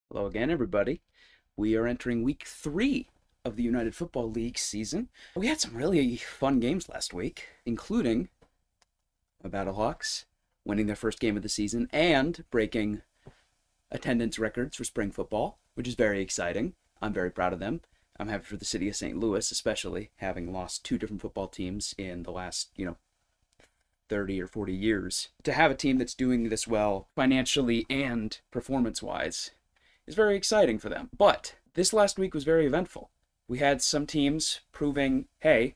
Hello again, everybody. We are entering week 3 of the United Football League season. We had some really fun games last week, including the Battlehawks winning their first game of the season and breaking attendance records for spring football, which is very exciting. I'm very proud of them. I'm happy for the city of St. Louis, especially having lost 2 different football teams in the last, 30 or 40 years. To have a team that's doing this well financially and performance-wise is very exciting for them. But this last week was very eventful. We had some teams proving, hey,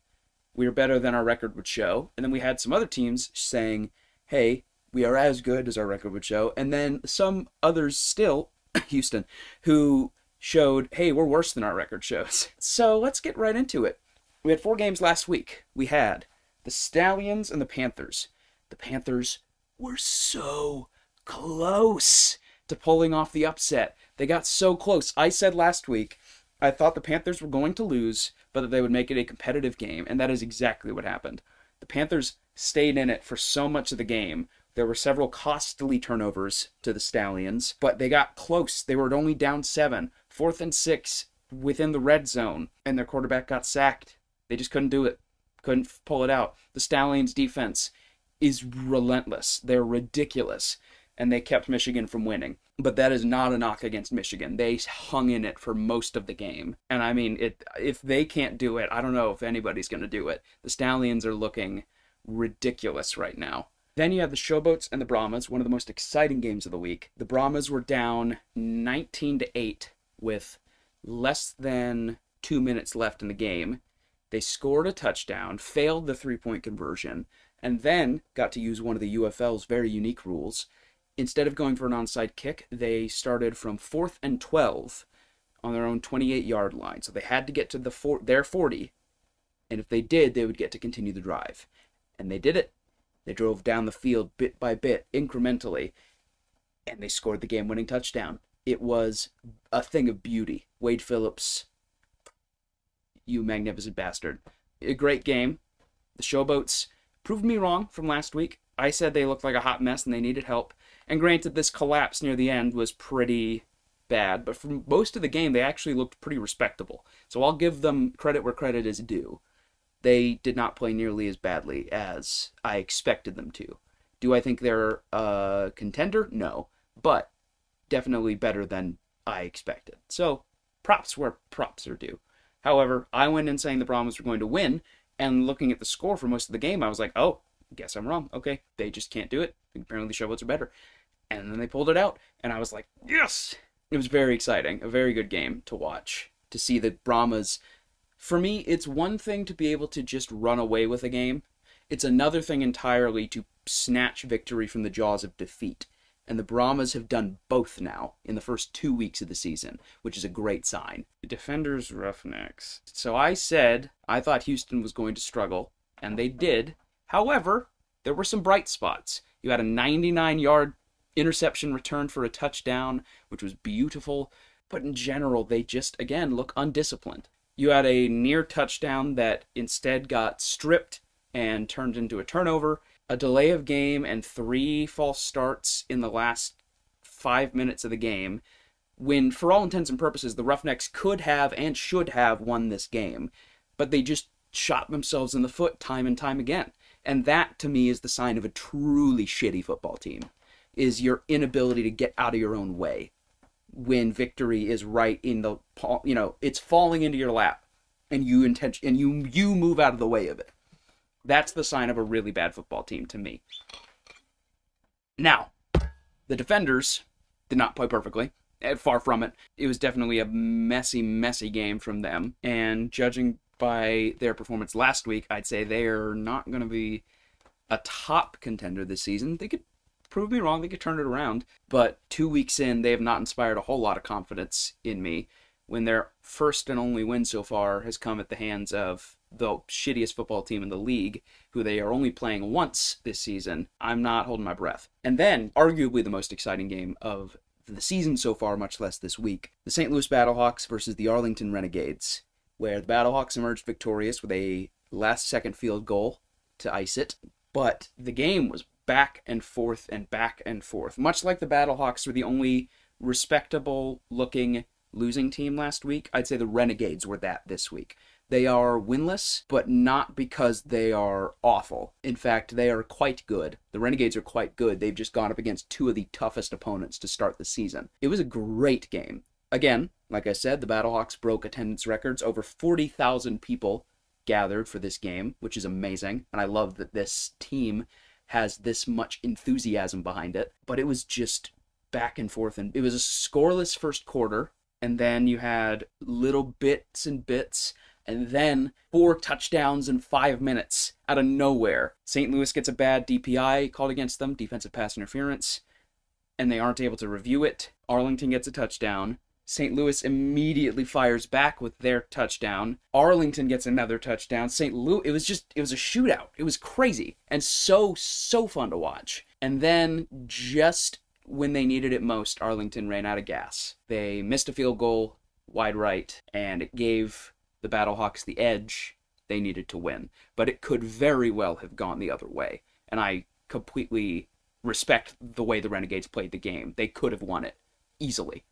we're better than our record would show. And then we had some other teams saying, hey, we are as good as our record would show. And then some others still, Houston, who showed, hey, we're worse than our record shows. So let's get right into it. We had 4 games last week. We had the Stallions and the Panthers. The Panthers were so close to pulling off the upset. They got so close. I said last week I thought the Panthers were going to lose, but that they would make it a competitive game, and that is exactly what happened. The Panthers stayed in it for so much of the game. There were several costly turnovers to the Stallions, but they got close. They were only down 7, 4th and 6 within the red zone, and their quarterback got sacked. They just couldn't do it. Couldn't pull it out. The Stallions' defense is relentless. They're ridiculous, and they kept Michigan from winning. But that is not a knock against Michigan. They hung in it for most of the game. And I mean, if they can't do it, I don't know if anybody's going to do it. The Stallions are looking ridiculous right now. Then you have the Showboats and the Brahmas, one of the most exciting games of the week. The Brahmas were down 19-8 with less than 2 minutes left in the game. They scored a touchdown, failed the 3-point conversion, and then got to use one of the UFL's very unique rules. Instead of going for an onside kick, they started from 4th and 12 on their own 28-yard line. So they had to get to their 40, and if they did, they would get to continue the drive. And they did it. They drove down the field bit by bit, incrementally, and they scored the game-winning touchdown. It was a thing of beauty. Wade Phillips, you magnificent bastard. A great game. The Showboats proved me wrong from last week. I said they looked like a hot mess and they needed help. And granted, this collapse near the end was pretty bad, but for most of the game, they actually looked pretty respectable. So I'll give them credit where credit is due. They did not play nearly as badly as I expected them to. Do I think they're a contender? No. But definitely better than I expected. So props where props are due. However, I went in saying the Brahmas were going to win, and looking at the score for most of the game, I was like, oh, guess I'm wrong. Okay, they just can't do it. Apparently the Showboats are better. And then they pulled it out, and I was like, yes! It was very exciting, a very good game to watch, to see the Brahmas. For me, it's one thing to be able to just run away with a game. It's another thing entirely to snatch victory from the jaws of defeat. And the Brahmas have done both now in the first 2 weeks of the season, which is a great sign. The Defenders Roughnecks. So I said I thought Houston was going to struggle, and they did. However, there were some bright spots. You had a 99-yard interception return for a touchdown, which was beautiful. But in general, they just, again, look undisciplined. You had a near touchdown that instead got stripped and turned into a turnover. A delay of game and 3 false starts in the last 5 minutes of the game, when, for all intents and purposes, the Roughnecks could have and should have won this game. But they just shot themselves in the foot time and time again. And that, to me, is the sign of a truly shitty football team, is your inability to get out of your own way when victory is right in the, it's falling into your lap, and you move out of the way of it. That's the sign of a really bad football team to me. Now, the Defenders did not play perfectly. Far from it. It was definitely a messy, messy game from them. And judging by their performance last week, I'd say they are not going to be a top contender this season. They could prove me wrong. They could turn it around. But 2 weeks in, they have not inspired a whole lot of confidence in me when their first and only win so far has come at the hands of the shittiest football team in the league, who they are only playing once this season. I'm not holding my breath. And then, arguably the most exciting game of the season so far, much less this week, the St. Louis Battlehawks versus the Arlington Renegades, where the Battlehawks emerged victorious with a last-second field goal to ice it. But the game was back and forth and back and forth. Much like the Battlehawks were the only respectable-looking losing team last week, I'd say the Renegades were that this week. They are winless, but not because they are awful. In fact, they are quite good. The Renegades are quite good. They've just gone up against two of the toughest opponents to start the season. It was a great game. Again, like I said, the Battlehawks broke attendance records. Over 40,000 people gathered for this game, which is amazing. And I love that this team has this much enthusiasm behind it. But it was just back and forth. And it was a scoreless first quarter. And then you had little bits and bits. And then 4 touchdowns in 5 minutes out of nowhere. St. Louis gets a bad DPI called against them, defensive pass interference, and they aren't able to review it. Arlington gets a touchdown. St. Louis immediately fires back with their touchdown. Arlington gets another touchdown. St. Louis, it was a shootout. It was crazy and so fun to watch. And then just when they needed it most, Arlington ran out of gas. They missed a field goal wide right, and it gave the Battlehawks the edge they needed to win. But it could very well have gone the other way. And I completely respect the way the Renegades played the game. They could have won it easily.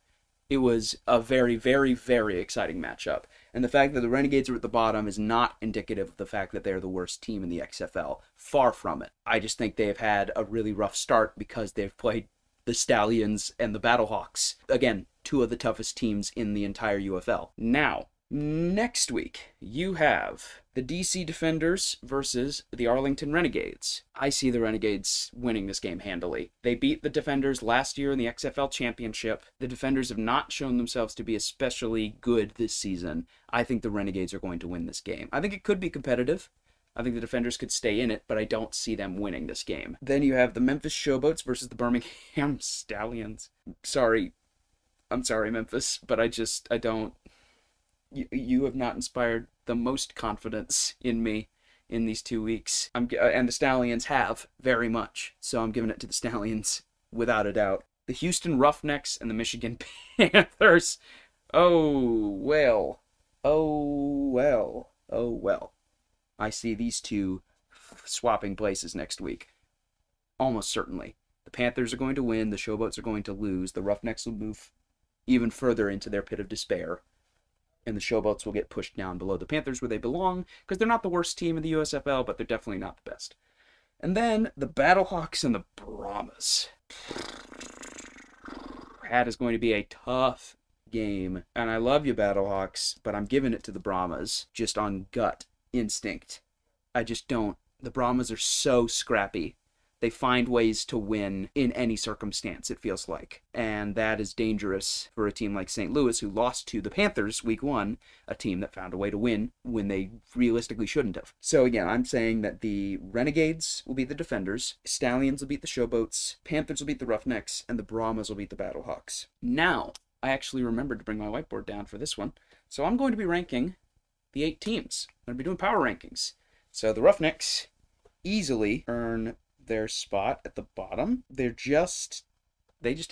It was a very, very, very exciting matchup. And the fact that the Renegades are at the bottom is not indicative of the fact that they're the worst team in the XFL. Far from it. I just think they've had a really rough start because they've played the Stallions and the Battlehawks. Again, two of the toughest teams in the entire UFL. Now, next week, you have the DC Defenders versus the Arlington Renegades. I see the Renegades winning this game handily. They beat the Defenders last year in the XFL Championship. The Defenders have not shown themselves to be especially good this season. I think the Renegades are going to win this game. I think it could be competitive. I think the Defenders could stay in it, but I don't see them winning this game. Then you have the Memphis Showboats versus the Birmingham Stallions. I'm sorry, Memphis, but I don't... You have not inspired the most confidence in me in these 2 weeks. And the Stallions have, very much. So I'm giving it to the Stallions, without a doubt. The Houston Roughnecks and the Michigan Panthers. Oh, well. Oh, well. Oh, well. I see these two swapping places next week. Almost certainly. The Panthers are going to win. The Showboats are going to lose. The Roughnecks will move even further into their pit of despair. And the Showboats will get pushed down below the Panthers where they belong, because they're not the worst team in the USFL, but they're definitely not the best. And then the Battlehawks and the Brahmas. That is going to be a tough game. And I love you, Battlehawks, but I'm giving it to the Brahmas just on gut instinct. I just don't. The Brahmas are so scrappy. They find ways to win in any circumstance, it feels like. And that is dangerous for a team like St. Louis, who lost to the Panthers week 1, a team that found a way to win when they realistically shouldn't have. So again, I'm saying that the Renegades will beat the Defenders, Stallions will beat the Showboats, Panthers will beat the Roughnecks, and the Brahmas will beat the Battlehawks. Now, I actually remembered to bring my whiteboard down for this one, so I'm going to be ranking the 8 teams. I'm going to be doing power rankings. So the Roughnecks easily earn their spot at the bottom. They just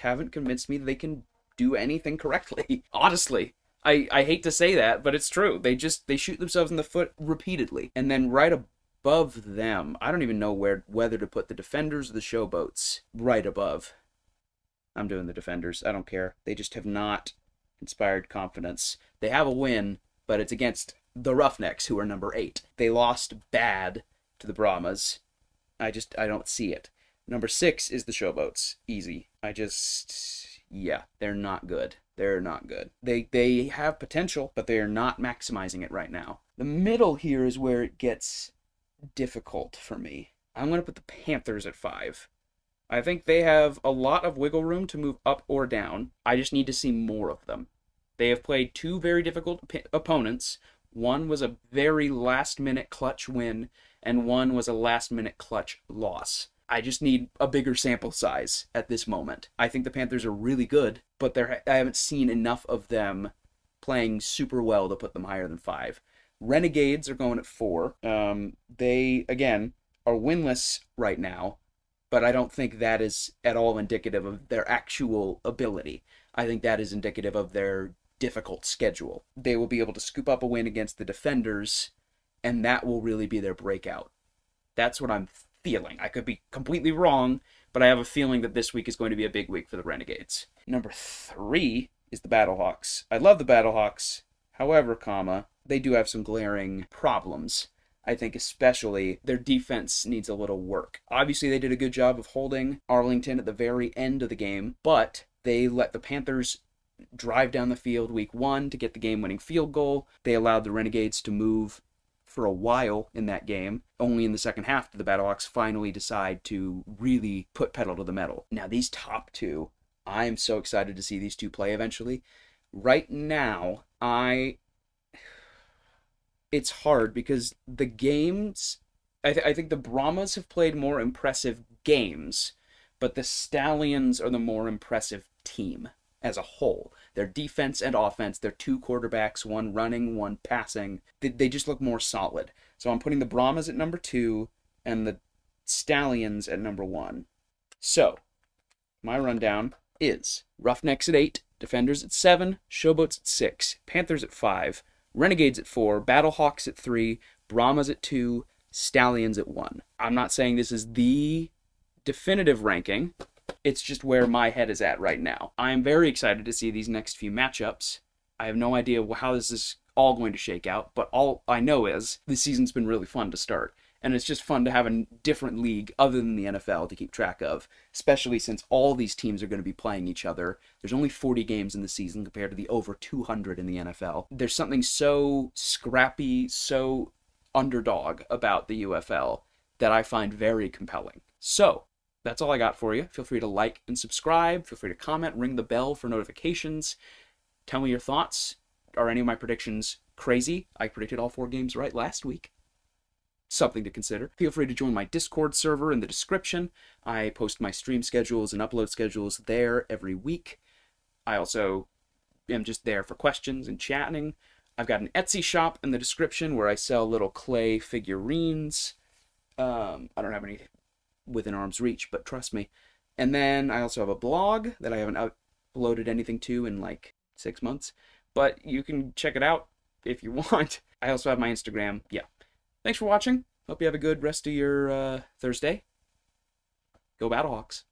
haven't convinced me that they can do anything correctly. Honestly, I hate to say that, but it's true. They shoot themselves in the foot repeatedly. And then right above them, I don't even know whether to put the Defenders or the Showboats right above. I'm doing the Defenders. I don't care. They just have not inspired confidence. They have a win, but it's against the Roughnecks, who are number 8. They lost bad to the Brahmas. I don't see it. Number 6 is the Showboats. Easy. Yeah, they're not good. They're not good. They have potential, but they are not maximizing it right now. The middle here is where it gets difficult for me. I'm going to put the Panthers at 5. I think they have a lot of wiggle room to move up or down. I just need to see more of them. They have played 2 very difficult opponents. One was a very last-minute clutch win, and one was a last-minute clutch loss. I just need a bigger sample size at this moment. I think the Panthers are really good, but I haven't seen enough of them playing super well to put them higher than 5. Renegades are going at 4. They, again, are winless right now, but I don't think that is at all indicative of their actual ability. I think that is indicative of their difficult schedule. They will be able to scoop up a win against the Defenders, and that will really be their breakout. That's what I'm feeling. I could be completely wrong, but I have a feeling that this week is going to be a big week for the Renegades. Number 3 is the Battlehawks. I love the Battlehawks. However, they do have some glaring problems. I think especially their defense needs a little work. Obviously, they did a good job of holding Arlington at the very end of the game, but they let the Panthers drive down the field week 1 to get the game-winning field goal. They allowed the Renegades to move for a while in that game. Only in the second half did the Battlehawks finally decide to really put pedal to the metal. Now, these top two, I am so excited to see these two play eventually. Right now, it's hard because the games, I think the Brahmas have played more impressive games, but the Stallions are the more impressive team as a whole. Their defense and offense, their two quarterbacks, one running, one passing, they just look more solid. So I'm putting the Brahmas at number 2 and the Stallions at number 1. So, my rundown is Roughnecks at 8, Defenders at 7, Showboats at 6, Panthers at 5, Renegades at 4, Battlehawks at 3, Brahmas at 2, Stallions at 1. I'm not saying this is the definitive ranking. It's just where my head is at right now. I am very excited to see these next few matchups. I have no idea how this is all going to shake out, but all I know is this season's been really fun to start. And it's just fun to have a different league other than the NFL to keep track of, especially since all these teams are going to be playing each other. There's only 40 games in the season compared to the over 200 in the NFL. There's something so scrappy, so underdog about the UFL that I find very compelling. So, that's all I got for you. Feel free to like and subscribe. Feel free to comment, ring the bell for notifications. Tell me your thoughts. Are any of my predictions crazy? I predicted all 4 games right last week. Something to consider. Feel free to join my Discord server in the description. I post my stream schedules and upload schedules there every week. I also am just there for questions and chatting. I've got an Etsy shop in the description where I sell little clay figurines. I don't have any within arm's reach, but trust me. And then I also have a blog that I haven't uploaded anything to in like 6 months, but you can check it out if you want. I also have my Instagram. Yeah. Thanks for watching. Hope you have a good rest of your Thursday. Go Battlehawks.